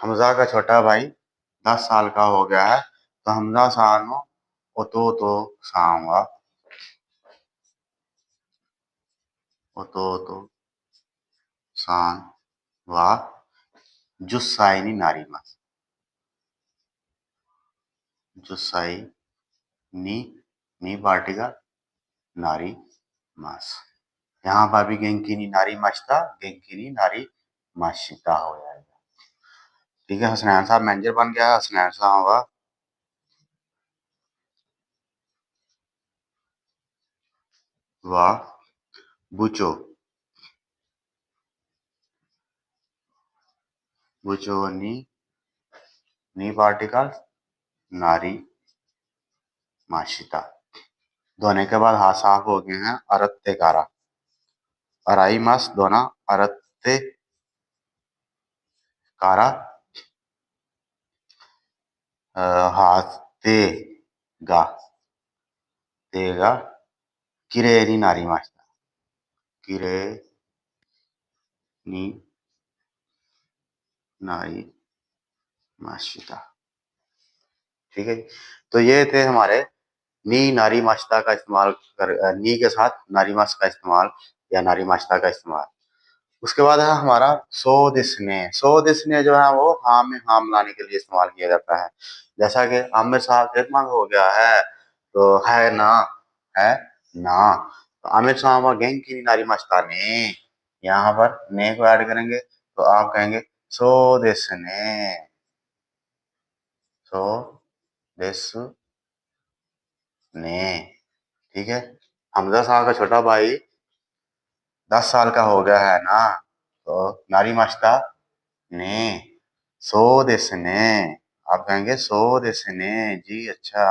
हमजा का छोटा भाई 10 साल का हो गया है, तो हमजा सानो ओतो सांवा ओतो सांवा 10歳になります。10歳にपार्टिकल नारी मास। यहाँ पर भी गेंकी नी नारी माश्ता, गेंकी नी नारी माशिता हो जाएगा। ठीक है, हसनैन साहब मैनेजर बन गया। हसनैन साहब होगा वाह बुचो बुचो नी पार्टिकल नारी माशिता। धोने के बाद हाथ साफ हो गए हैं। अरत्ते कारा अराई मास धोना अरत्ते कारा हाथ ते गा तेगा किरे नी नारी माशिता किरे नी नारी माशिता। ठीक है, तो ये थे हमारे नी नारी माशिता का इस्तेमाल कर, नी के साथ नारी मास का इस्तेमाल या नारी माशिता का इस्तेमाल। उसके बाद है हमारा सो दिसने जो है वो हाँ में हाँ मिलाने के लिए इस्तेमाल किया जाता है। जैसा कि आमिर साहब सेहतमंद हो गया है, तो है ना, तो आमिर साहब गेंग की नारी माशिता ने, यहाँ पर ने को ऐड करेंगे तो आप कहेंगे सो दिसने सो दिस ने। ठीक है, हमजा साहब का छोटा भाई 10 साल का हो गया है ना, तो नारी माशिता ने सो दिसने, आप कहेंगे सो दिसने जी, अच्छा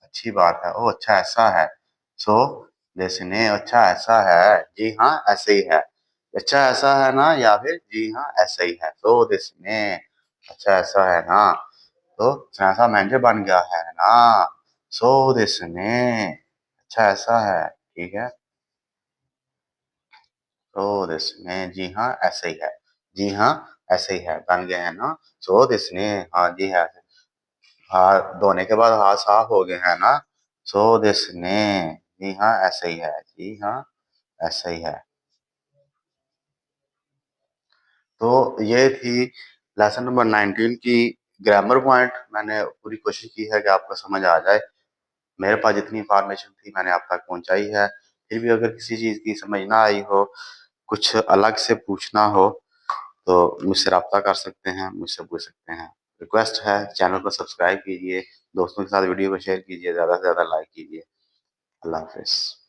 अच्छी बात है, ओ अच्छा ऐसा है। सो दिसने अच्छा ऐसा है, जी हाँ ऐसे ही है। अच्छा ऐसा है ना, या फिर जी हाँ ऐसा ही है। सो दिसने अच्छा ऐसा है ना, तो ऐसा मैनेजर बन गया है ना। सो दिसने अच्छा ऐसा है। ठीक है, सो दिसने जी हाँ ऐसे ही है, जी हाँ ऐसे ही है, बन गए हैं ना। सो दिसने हाँ जी है, हाथ धोने के बाद हाथ साफ हो गए हैं ना। सो दिसने जी हाँ ऐसे ही है, जी हाँ ऐसे ही है। तो ये थी लेसन नंबर 19 की ग्रामर पॉइंट। मैंने पूरी कोशिश की है कि आपको समझ आ जाए। मेरे पास जितनी इंफॉर्मेशन थी मैंने आप तक पहुंचाई है। फिर भी अगर किसी चीज़ की समझ ना आई हो, कुछ अलग से पूछना हो, तो मुझसे रब्ता कर सकते हैं, मुझसे पूछ सकते हैं। रिक्वेस्ट है चैनल को सब्सक्राइब कीजिए, दोस्तों के साथ वीडियो को शेयर कीजिए, ज़्यादा से ज़्यादा लाइक कीजिए। अल्लाह हाफिज़।